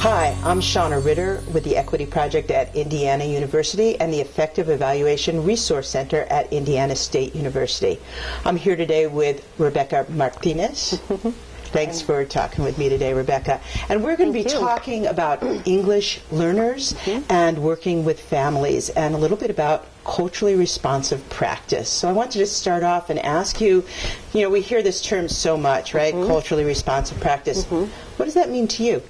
Hi, I'm Shauna Ritter with the Equity Project at Indiana University and the Effective Evaluation Resource Center at Indiana State University. I'm here today with Rebecca Martinez. Thanks for talking with me today, Rebecca. And we're going to be talking about English learners and working with families and a little bit about culturally responsive practice. So I want to just start off and ask you, we hear this term so much, right? Culturally responsive practice. What does that mean to you?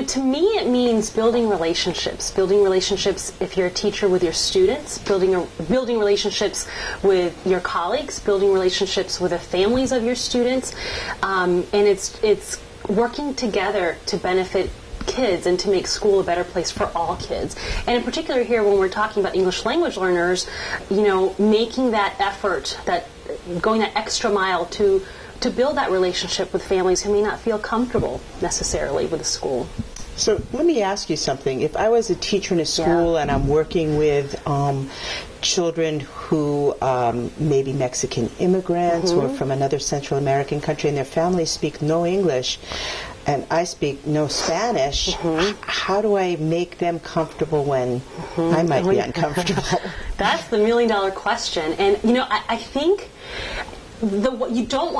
To me, it means building relationships. Building relationships, if you're a teacher, with your students. Building relationships with your colleagues. Building relationships with the families of your students. And it's working together to benefit kids and to make school a better place for all kids. And in particular here, when we're talking about English language learners, making that effort, going that extra mile to build that relationship with families who may not feel comfortable necessarily with a school. So let me ask you something. If I was a teacher in a school and I'm working with children who may be Mexican immigrants or from another Central American country and their families speak no English and I speak no Spanish, how do I make them comfortable when I might be uncomfortable? That's the million-dollar question. And, I think here's what you don't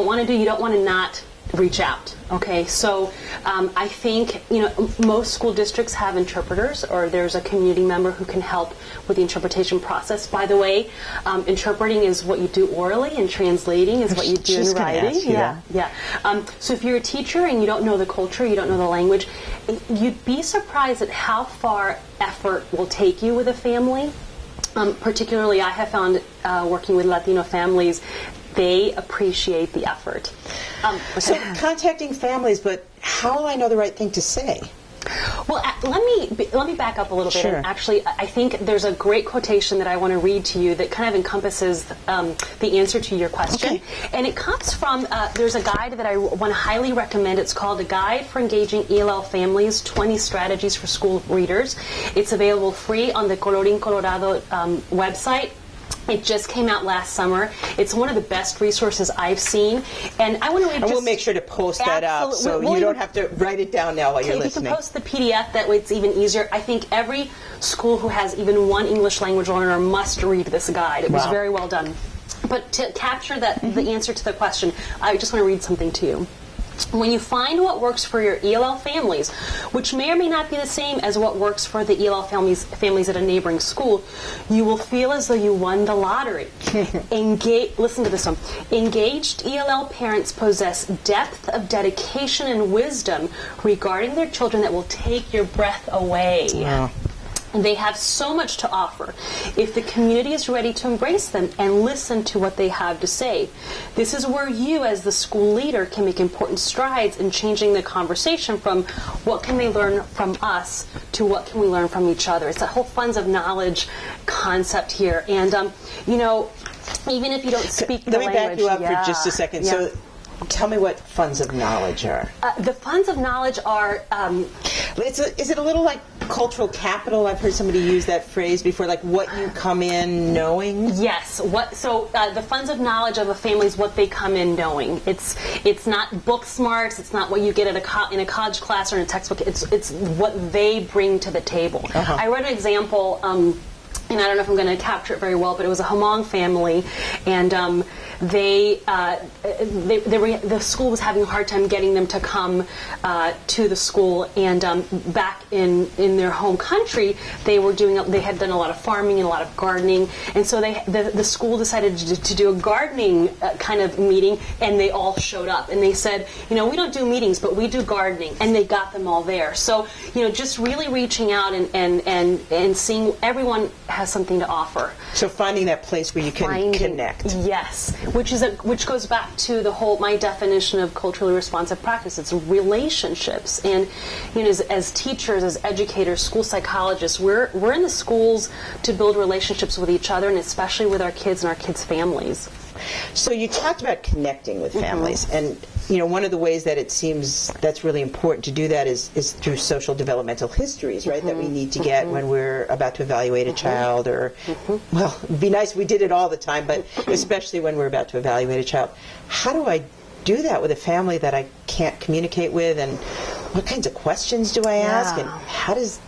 want to do. You don't want to not reach out. Okay, so I think most school districts have interpreters, or there's a community member who can help with the interpretation process. By the way, interpreting is what you do orally, and translating is what you do in writing. So if you're a teacher and you don't know the culture, you don't know the language, you'd be surprised at how far effort will take you with a family. Particularly, I have found working with Latino families, they appreciate the effort. So contacting families, but how will I know the right thing to say? Well, let me back up a little bit. Sure. And actually, I think there's a great quotation that I want to read to you that kind of encompasses the answer to your question. Okay. And it comes from, there's a guide that I want to highly recommend. It's called A Guide for Engaging ELL Families, 20 Strategies for School Readers. It's available free on the Colorín Colorado website. It just came out last summer. It's one of the best resources I've seen. And I want to read. And we'll make sure to post that up so you don't have to write it down now while you're listening. You can post the PDF, that way it's even easier. I think every school who has even one English language learner must read this guide. It was very well done. But to capture the answer to the question, I just want to read something to you. When you find what works for your ELL families, which may or may not be the same as what works for the ELL families at a neighboring school, you will feel as though you won the lottery. Listen to this one. Engaged ELL parents possess depth of dedication and wisdom regarding their children that will take your breath away. Wow. They have so much to offer if the community is ready to embrace them and listen to what they have to say. This is where you, as the school leader, can make important strides in changing the conversation from what can they learn from us to what can we learn from each other. It's that whole funds of knowledge concept here. And, even if you don't speak the language. Let me back you up for just a second. So tell me what funds of knowledge are. The funds of knowledge are... is it a little like cultural capital? I've heard somebody use that phrase before, like what you come in knowing? Yes. The funds of knowledge of a family is what they come in knowing. It's not book smarts. It's not what you get in a college class or in a textbook. It's what they bring to the table. I read an example... and I don't know if I'm going to capture it very well, but it was a Hmong family, and the school was having a hard time getting them to come to the school, and back in their home country, they had done a lot of farming and a lot of gardening, and so the school decided to do a gardening kind of meeting, and they all showed up, and they said, we don't do meetings, but we do gardening, and they got them all there. So, just really reaching out and seeing everyone has something to offer. So finding that place where you can connect. Yes, which goes back to my definition of culturally responsive practice. It's relationships, and as teachers, as educators, school psychologists, we're in the schools to build relationships with each other, and especially with our kids and our kids' families. So you talked about connecting with families, and one of the ways that it seems that's really important to do that is through social developmental histories, right? That we need to get when we're about to evaluate a child, or well, it'd be nice if we did it all the time, but especially when we're about to evaluate a child. How do I do that with a family that I can't communicate with, and what kinds of questions do I ask, and how does...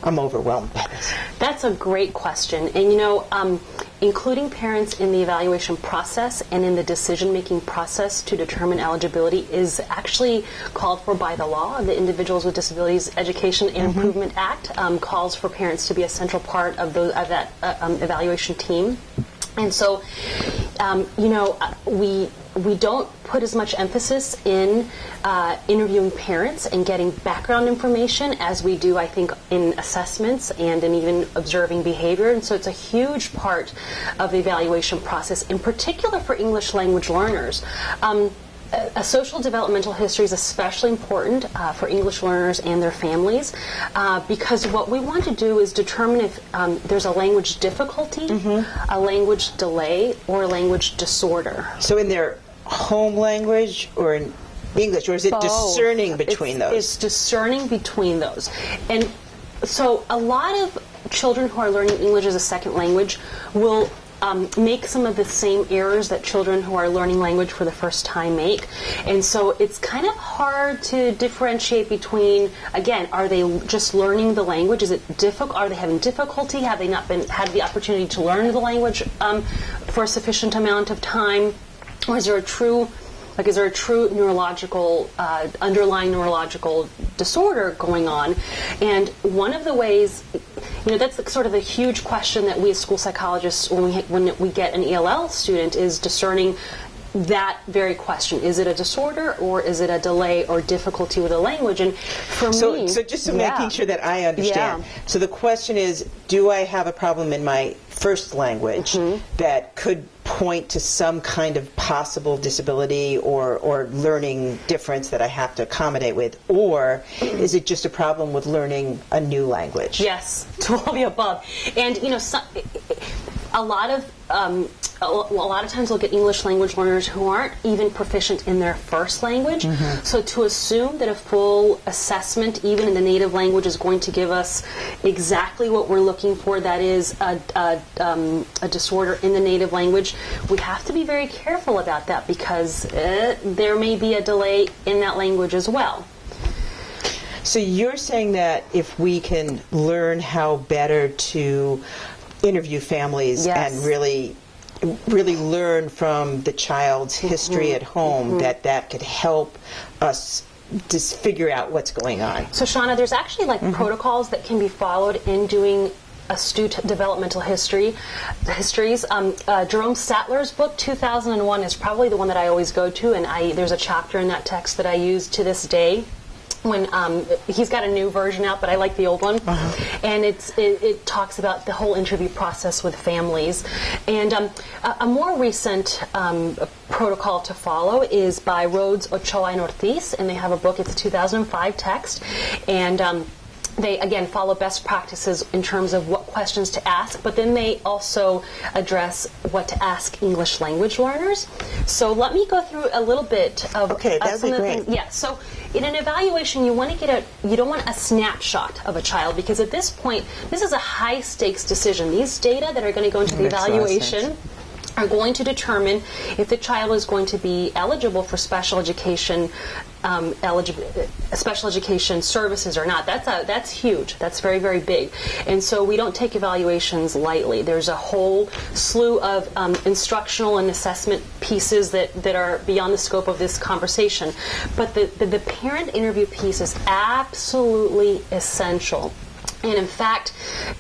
I'm overwhelmed by this. That's a great question. And including parents in the evaluation process and in the decision-making process to determine eligibility is actually called for by the law. The Individuals with Disabilities Education and Improvement Act calls for parents to be a central part of that evaluation team. And so, we don't put as much emphasis in interviewing parents and getting background information as we do, I think, in assessments and in even observing behavior. And so it's a huge part of the evaluation process, in particular for English language learners. A social developmental history is especially important for English learners and their families because what we want to do is determine if there's a language difficulty, a language delay, or a language disorder. So in their home language or in English, or is it discerning between those? It's discerning between those. And so a lot of children who are learning English as a second language will make some of the same errors that children who are learning language for the first time make. And so it's kind of hard to differentiate between, again, are they just learning the language? Is it difficult? Are they having difficulty? Have they not had the opportunity to learn the language for a sufficient amount of time? Or is there a true neurological, underlying neurological disorder going on? And one of the ways, that's sort of a huge question that we as school psychologists, when we get an ELL student, is discerning that very question. Is it a disorder, or is it a delay or difficulty with the language? And for me... So just making sure that I understand. So the question is, do I have a problem in my first language that could point to some kind of possible disability or learning difference that I have to accommodate with, or is it just a problem with learning a new language? Yes, to all the above. And a lot of times we'll get English language learners who aren't even proficient in their first language. So to assume that a full assessment, even in the native language, is going to give us exactly what we're looking for, that is a disorder in the native language, we have to be very careful about that because there may be a delay in that language as well. So you're saying that if we can learn how better to interview families and really learn from the child's history at home, that could help us just figure out what's going on. So Shauna, there's actually protocols that can be followed in doing astute developmental histories. Jerome Sattler's book, 2001, is probably the one that I always go to, and there's a chapter in that text that I use to this day. When he's got a new version out, but I like the old one, and it talks about the whole interview process with families. And a more recent protocol to follow is by Rhodes, Ochoa, and Ortiz, and they have a book. It's a 2005 text, and they, again, follow best practices in terms of what questions to ask, but then they also address what to ask English language learners. So let me go through a little bit of that'd be great. Yeah. So in an evaluation, you want to you don't want a snapshot of a child, because at this point, this is a high stakes decision. These data that are going to go into the evaluation are going to determine if the child is going to be eligible for special education services or not. That's huge. That's very, very big. And so we don't take evaluations lightly. There's a whole slew of instructional and assessment pieces that are beyond the scope of this conversation. But the parent interview piece is absolutely essential. And in fact,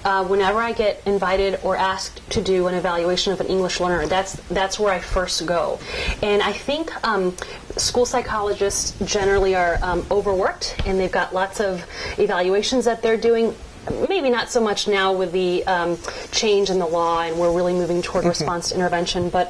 whenever I get invited or asked to do an evaluation of an English learner, that's where I first go. And I think school psychologists generally are overworked, and they've got lots of evaluations that they're doing. Maybe not so much now with the change in the law, and we're really moving toward response to intervention, but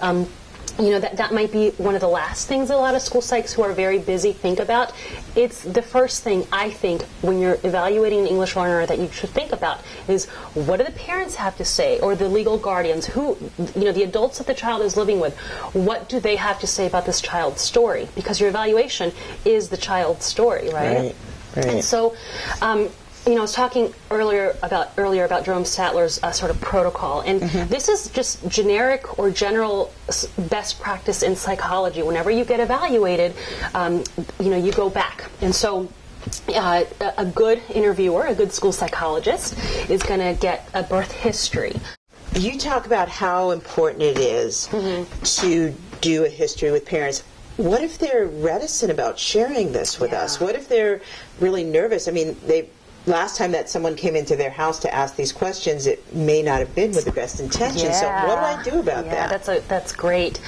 that might be one of the last things a lot of school psychs who are very busy think about. It's the first thing, I think, when you're evaluating an English learner that you should think about is, what do the parents have to say, or the legal guardians, the adults that the child is living with, what do they have to say about this child's story? Because your evaluation is the child's story, right? Right. And so, I was talking earlier about Jerome Sattler's sort of protocol, and this is just generic or general best practice in psychology. Whenever you get evaluated, you go back. And so a good interviewer, a good school psychologist, is going to get a birth history. You talk about how important it is to do a history with parents. What if they're reticent about sharing this with us? What if they're really nervous? I mean, last time that someone came into their house to ask these questions, it may not have been with the best intention. So what do I do about that? That's great.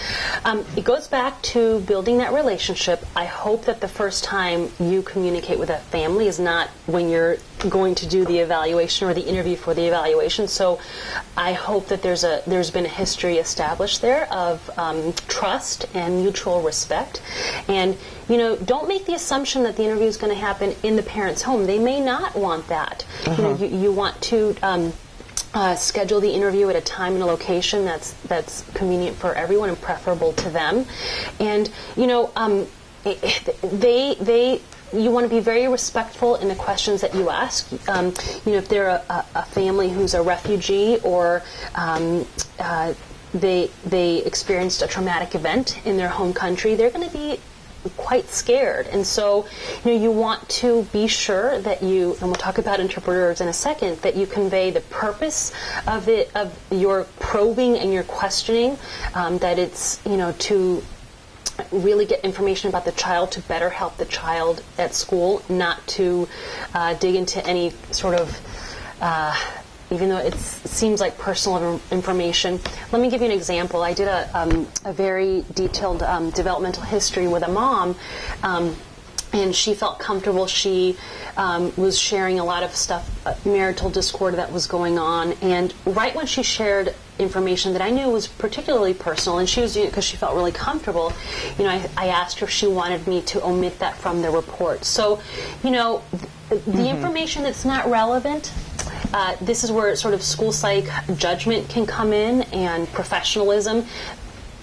It goes back to building that relationship. I hope that the first time you communicate with a family is not when you're going to do the evaluation or the interview for the evaluation. So I hope that there's been a history established there of trust and mutual respect. And don't make the assumption that the interview is going to happen in the parent's home. They may not want that. You want to schedule the interview at a time and a location that's convenient for everyone and preferable to them. And you want to be very respectful in the questions that you ask. If they're a family who's a refugee or they experienced a traumatic event in their home country, they're going to be quite scared. And so, you want to be sure that you, and we'll talk about interpreters in a second, that you convey the purpose of your probing and your questioning, that it's, to really get information about the child to better help the child at school, not to dig into any sort of even though it seems like personal information. Let me give you an example. I did a very detailed developmental history with a mom, and she felt comfortable. She was sharing a lot of stuff, marital discord that was going on, and right when she shared information that I knew was particularly personal, and she was doing it because she felt really comfortable, I asked her if she wanted me to omit that from the report. So, the information that's not relevant, this is where sort of school psych judgment can come in and professionalism.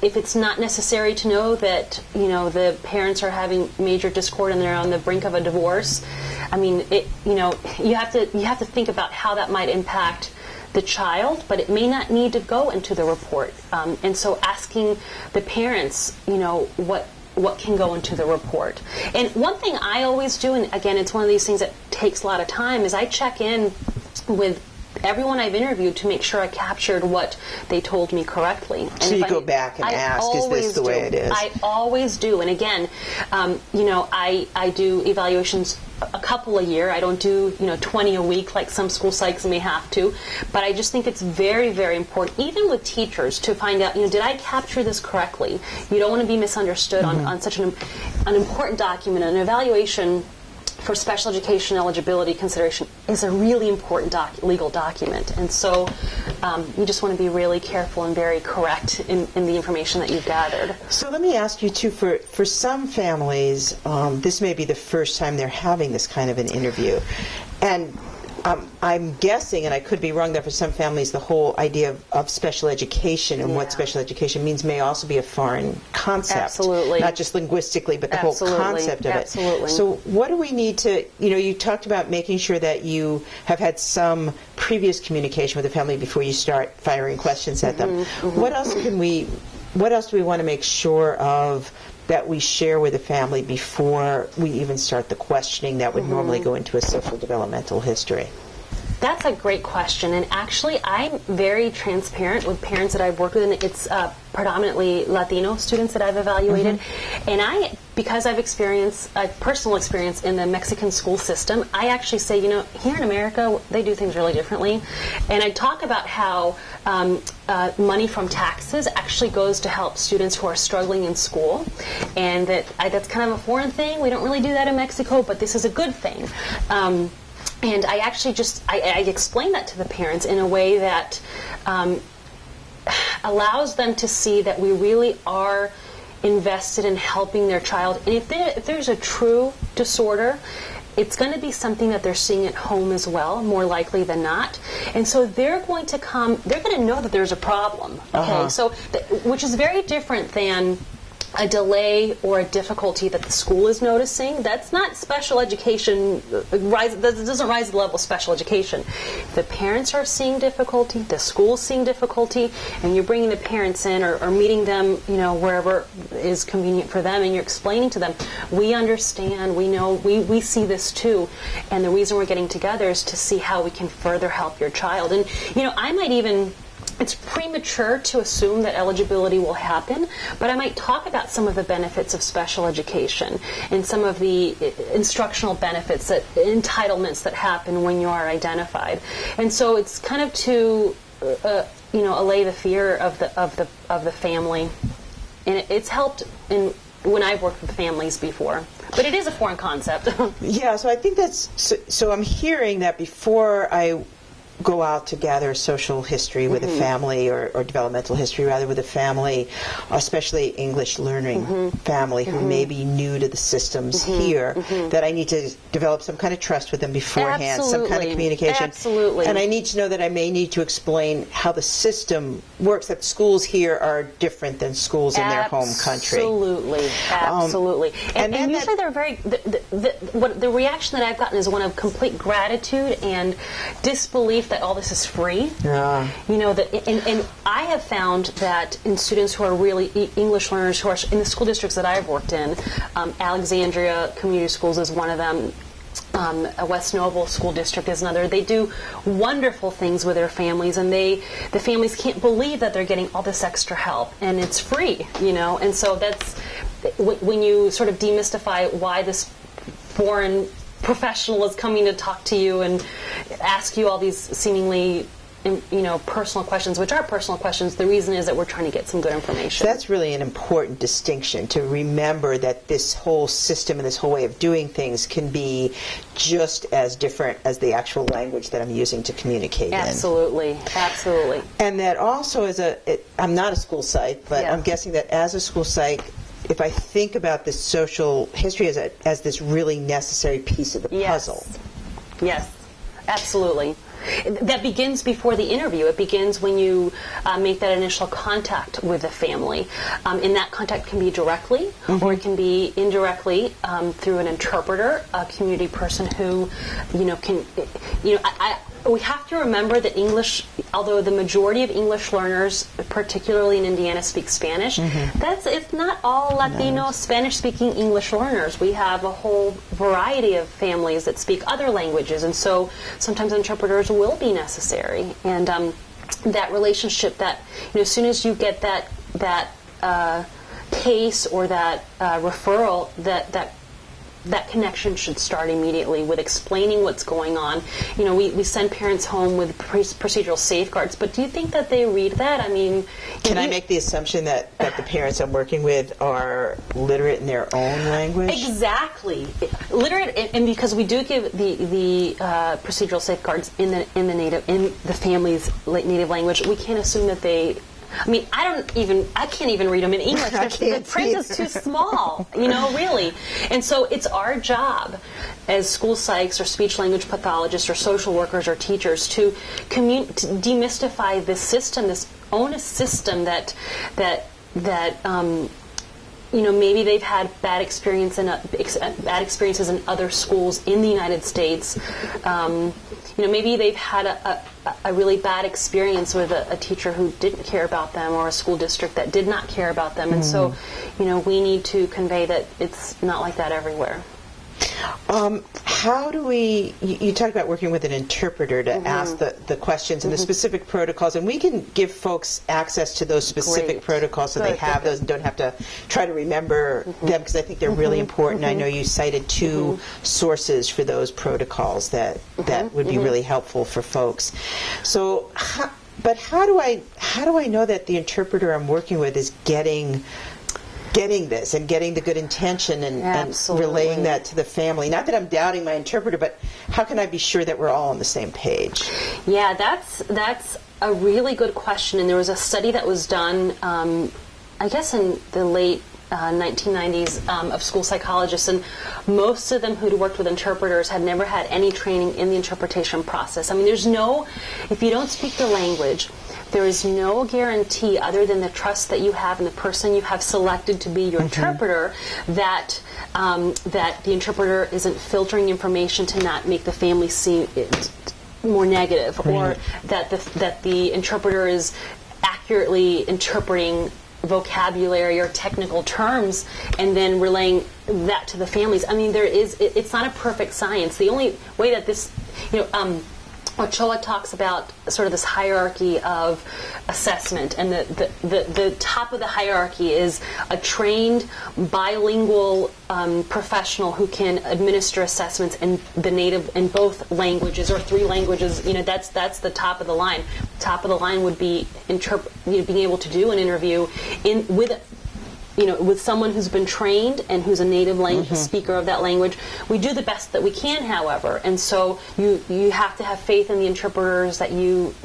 If it's not necessary to know that, the parents are having major discord and they're on the brink of a divorce, I mean, you have to think about how that might impact the child, but it may not need to go into the report. And so asking the parents, what can go into the report. And one thing I always do, and again, it's one of these things that takes a lot of time, is I check in with everyone I've interviewed to make sure I captured what they told me correctly. And so you go back and ask, is this the way it is? I always do. And again, I do evaluations a couple a year. I don't do 20 a week like some school psychs may have to, but I just think it's very, very important, even with teachers, to find out, did I capture this correctly? You don't want to be misunderstood on such an important document. An evaluation for special education eligibility consideration is a really important legal document, and so you just want to be really careful and very correct in the information that you've gathered. So let me ask you too, for some families, this may be the first time they're having this kind of an interview, and I'm guessing, and I could be wrong, that for some families the whole idea of special education and what special education means may also be a foreign concept. Absolutely. Not just linguistically, but the whole concept of it. Absolutely. So what do we need to, you talked about making sure that you have had some previous communication with the family before you start firing questions at them. What else do we want to make sure of that we share with the family before we even start the questioning that would normally go into a social developmental history? That's a great question, and actually I'm very transparent with parents that I've worked with, and it's predominantly Latino students that I've evaluated. And because I've experienced a personal experience in the Mexican school system, I actually say, here in America they do things really differently. And I talk about how money from taxes actually goes to help students who are struggling in school, and that's kind of a foreign thing. We don't really do that in Mexico, but this is a good thing. And I actually I explain that to the parents in a way that allows them to see that we really are invested in helping their child. And if there's a true disorder, it's going to be something that they're seeing at home as well, more likely than not. And so they're going to know that there's a problem. Okay, so which is very different than a delay or a difficulty that the school is noticing, that's not special education, that doesn't rise to the level of special education. If the parents are seeing difficulty, the school's seeing difficulty, and you're bringing the parents in or meeting them, wherever is convenient for them, and you're explaining to them, we understand, we know, we see this too, and the reason we're getting together is to see how we can further help your child. And, I might even... It's premature to assume that eligibility will happen, but I might talk about some of the benefits of special education and some of the instructional benefits, entitlements that happen when you are identified. And so it's kind of to allay the fear of the family, and it's helped when I've worked with families before. But it is a foreign concept. Yeah, so I think that's so I'm hearing that before I go out to gather social history with a family, or developmental history rather with a family, especially English learning family who may be new to the systems here, that I need to develop some kind of trust with them beforehand, some kind of communication. Absolutely. And I need to know that I may need to explain how the system works, that schools here are different than schools in their home country. Absolutely. And usually they're very, the reaction that I've gotten is one of complete gratitude and disbelief that all this is free. Yeah. And I have found that in students who are really English learners who are in the school districts that I've worked in, Alexandria Community Schools is one of them. A West Noble School District is another. They do wonderful things with their families, and the families can't believe that they're getting all this extra help, and it's free, And so that's when you sort of demystify why this foreign professional is coming to talk to you and ask you all these seemingly personal questions, which are personal questions. The reason is that we're trying to get some good information. That's really an important distinction, to remember that this whole system and this whole way of doing things can be just as different as the actual language that I'm using to communicate Absolutely. And that also I'm not a school psych, but I'm guessing that as a school psych, if I think about the social history as this really necessary piece of the puzzle. Yes, absolutely. That begins before the interview. It begins when you make that initial contact with the family. And that contact can be directly, or it can be indirectly through an interpreter, a community person who, can, we have to remember that English, although the majority of English learners, particularly in Indiana, speak Spanish, it's not all Latino Spanish-speaking English learners. We have a whole variety of families that speak other languages, and so sometimes interpreters will be necessary. And that relationship, that as soon as you get that case or that referral, that connection should start immediately with explaining what's going on. We send parents home with procedural safeguards, but do you think that they read that? I mean... Can I make the assumption that the parents I'm working with are literate in their own language? Exactly. Literate, and because we do give the procedural safeguards in the family's native language, we can't assume that they... I mean, I can't even read them in English. The print is too small, really. And so it's our job as school psychs or speech language pathologists or social workers or teachers to demystify this system, this onus system that maybe they've had bad experiences in other schools in the United States. Maybe they've had a really bad experience with a teacher who didn't care about them, or a school district that did not care about them. And so, we need to convey that it's not like that everywhere. How do you talked about working with an interpreter to ask the questions and the specific protocols, and we can give folks access to those specific protocols so they have those and don't have to try to remember them, because I think they're really important. I know you cited two sources for those protocols that would be really helpful for folks. So, but how do I know that the interpreter I'm working with is getting this and getting the good intention and relaying that to the family? Not that I'm doubting my interpreter, but how can I be sure that we're all on the same page? Yeah, that's a really good question. And there was a study that was done, I guess in the late 1990s, of school psychologists, and most of them who'd worked with interpreters had never had any training in the interpretation process. I mean, if you don't speak the language, there is no guarantee other than the trust that you have in the person you have selected to be your interpreter that that the interpreter isn't filtering information to not make the family seem more negative, or that the interpreter is accurately interpreting vocabulary or technical terms and then relaying that to the families. I mean, it's not a perfect science. The only way that this, Ochoa talks about sort of this hierarchy of assessment, and the top of the hierarchy is a trained bilingual professional who can administer assessments in both languages or 3 languages. That's the top of the line. Top of the line would be being able to do an interview with someone who's been trained and who's a native speaker of that language. We do the best that we can, however, and so you have to have faith in the interpreters that you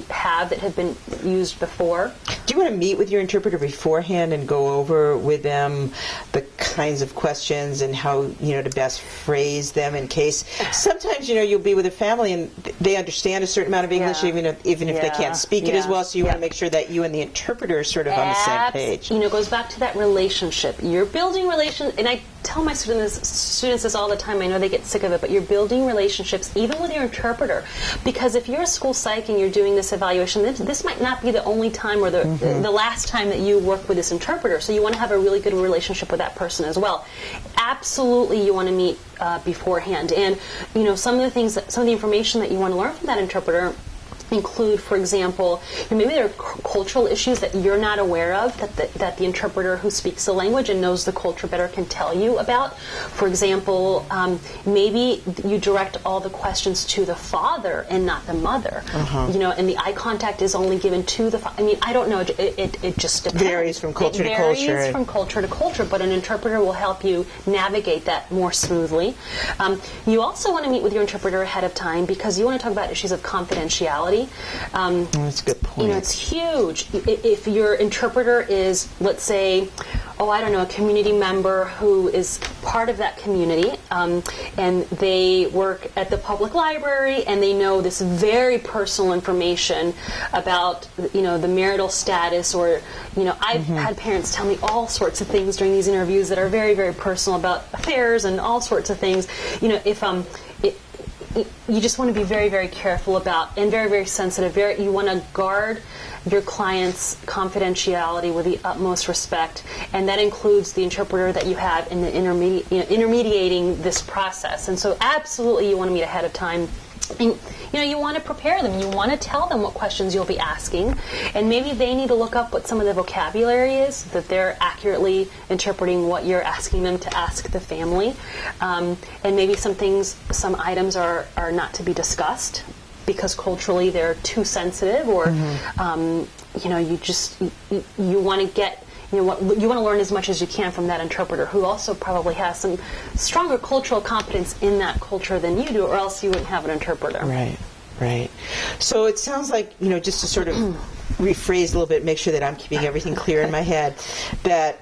have that have been used before. Do you want to meet with your interpreter beforehand and go over with them the kinds of questions and how to best phrase them in case sometimes you'll be with a family and they understand a certain amount of English even if they can't speak it as well, so you want to make sure that you and the interpreter are sort of on the same page. It goes back to that relationship. You're building relations, and I tell my students this all the time. I know they get sick of it, but you're building relationships even with your interpreter, because if you're a school psych and you're doing this evaluation, this might not be the only time or the last time that you work with this interpreter, so you want to have a really good relationship with that person as well. Absolutely, you want to meet beforehand, and some of the information that you want to learn from that interpreter include, for example, maybe there are cultural issues that you're not aware of that the interpreter who speaks the language and knows the culture better can tell you about. For example, maybe you direct all the questions to the father and not the mother. And the eye contact is only given to the father. I mean, I don't know. It just depends. Varies from culture to culture. It varies from culture to culture, but an interpreter will help you navigate that more smoothly. You also want to meet with your interpreter ahead of time because you want to talk about issues of confidentiality. That's a good point. It's huge. If your interpreter is, let's say, a community member who is part of that community, and they work at the public library, and they know this very personal information about, the marital status, or, I've had parents tell me all sorts of things during these interviews that are very, very personal about affairs and all sorts of things. You just want to be very, very careful about, and very, very sensitive. You want to guard your client's confidentiality with the utmost respect, and that includes the interpreter that you have in the intermediating this process. And so, absolutely, you want to meet ahead of time. And, you want to prepare them. You want to tell them what questions you'll be asking, and maybe they need to look up what some of the vocabulary is, that they're accurately interpreting what you're asking them to ask the family. And maybe some items are not to be discussed because culturally they're too sensitive, or you want to get. You want to learn as much as you can from that interpreter, who also probably has some stronger cultural competence in that culture than you do, or else you wouldn't have an interpreter. Right. So it sounds like, just to sort of rephrase a little bit, make sure that I'm keeping everything clear in my head, that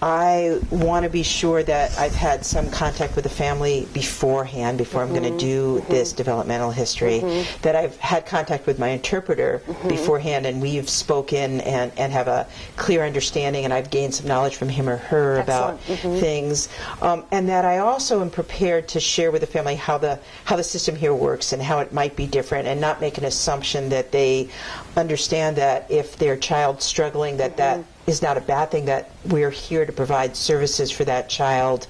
I want to be sure that I've had some contact with the family beforehand, before I'm going to do this developmental history, that I've had contact with my interpreter beforehand, and we've spoken and have a clear understanding, and I've gained some knowledge from him or her about things, and that I also am prepared to share with the family how the system here works and how it might be different, and not make an assumption that they understand that if their child's struggling, that is not a bad thing, that we're here to provide services for that child,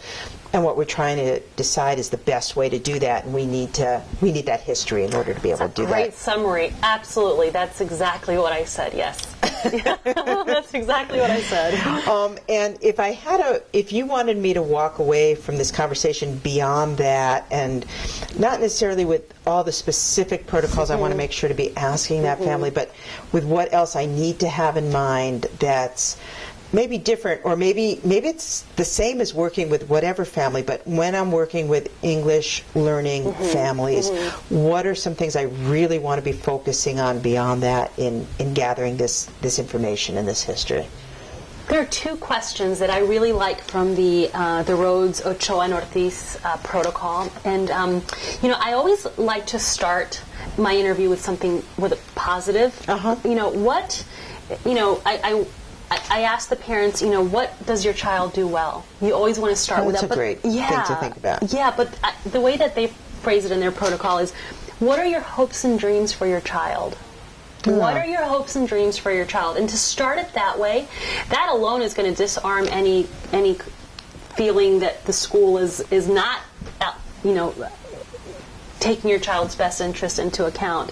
and what we're trying to decide is the best way to do that, and we need that history in order to be able to do that. Great summary. Absolutely. That's exactly what I said, yes. That's exactly what I said. And if you wanted me to walk away from this conversation beyond that, and not necessarily with all the specific protocols I want to make sure to be asking that family, but with what else I need to have in mind that's maybe different, or maybe it's the same as working with whatever family, but when I'm working with English learning families, what are some things I really want to be focusing on beyond that in gathering this information and this history? There are two questions that I really like from the Rhodes, Ochoa, and Ortiz protocol, and I always like to start my interview with something with a positive. I ask the parents, what does your child do well? You always want to start with that. That's a great thing to think about. Yeah, but the way that they phrase it in their protocol is, what are your hopes and dreams for your child? What are your hopes and dreams for your child? And to start it that way, that alone is going to disarm any feeling that the school is not, taking your child's best interest into account.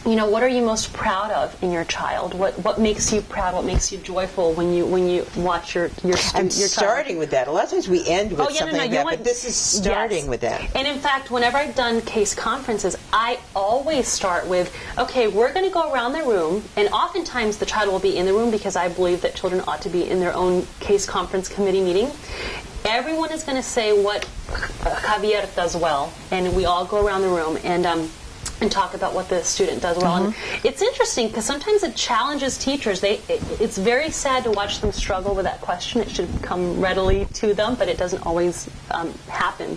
What are you most proud of in your child? What makes you proud? What makes you joyful when you watch your I'm your starting child? with that. A lot of times we end with something like that, but this is starting with that. And in fact, whenever I've done case conferences, I always start with, okay, we're going to go around the room, and oftentimes the child will be in the room because I believe that children ought to be in their own case conference committee meeting. Everyone is going to say what Javier does well, and we all go around the room and talk about what the student does well. And it's interesting because sometimes it challenges teachers. It's very sad to watch them struggle with that question. It should come readily to them, but it doesn't always happen.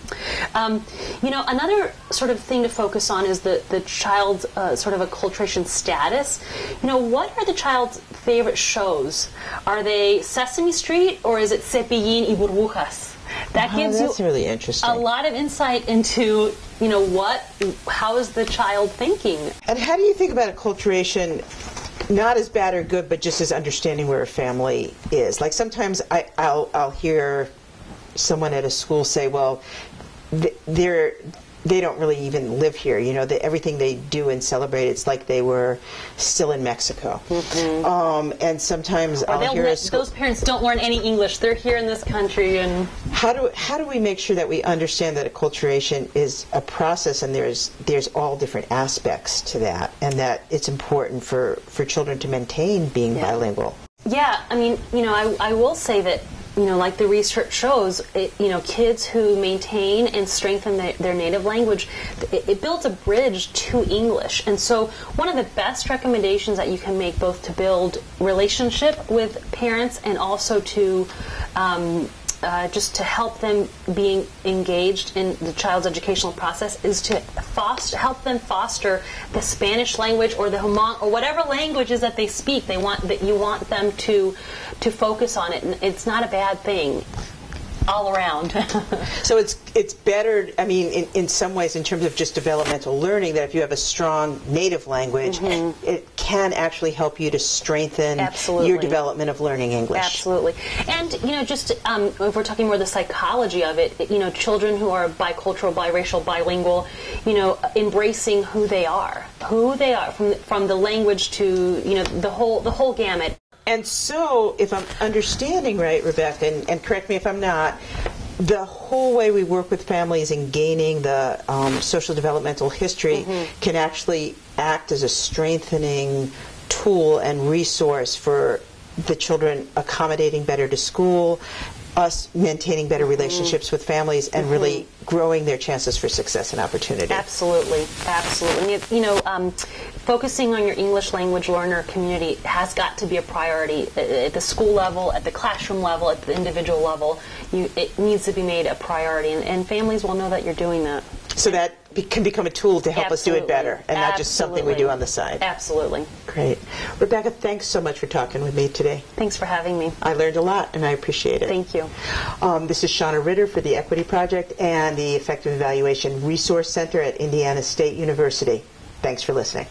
Another sort of thing to focus on is the child's sort of acculturation status. What are the child's favorite shows? Are they Sesame Street, or is it Cepillín y Burbujas? That gives that's you really interesting. a lot of insight into, how is the child thinking? And how do you think about acculturation, not as bad or good, but just as understanding where a family is? Like sometimes I'll hear someone at a school say, well, they don't really even live here. Everything they do and celebrate, it's like they were still in Mexico. And sometimes I'll hear those parents don't learn any English. They're here in this country. And how do we make sure that we understand that acculturation is a process, and there's all different aspects to that, and that it's important for children to maintain being bilingual? Yeah, I will say that, like the research shows, kids who maintain and strengthen their native language, it builds a bridge to English. And so one of the best recommendations that you can make, both to build relationship with parents and also to just to help them being engaged in the child's educational process, is to help them foster the Spanish language or the Hmong or whatever languages that they speak. You want them to focus on it, and it's not a bad thing all around. So it's better, in some ways, in terms of just developmental learning, that if you have a strong native language, it can actually help you to strengthen your development of learning English. Absolutely. And, just if we're talking more the psychology of it, children who are bicultural, biracial, bilingual, embracing who they are from the language to, the whole gamut. And so, if I'm understanding right, Rebecca, and correct me if I'm not, the whole way we work with families in gaining the social developmental history can actually act as a strengthening tool and resource for the children accommodating better to school, us maintaining better relationships with families, and really growing their chances for success and opportunity. Absolutely. Focusing on your English language learner community has got to be a priority at the school level, at the classroom level, at the individual level. It needs to be made a priority, and families will know that you're doing that. So that can become a tool to help us do it better, and not just something we do on the side. Absolutely. Great. Rebecca, thanks so much for talking with me today. Thanks for having me. I learned a lot, and I appreciate it. Thank you. This is Shauna Ritter for the Equity Project and the Effective Evaluation Resource Center at Indiana State University. Thanks for listening.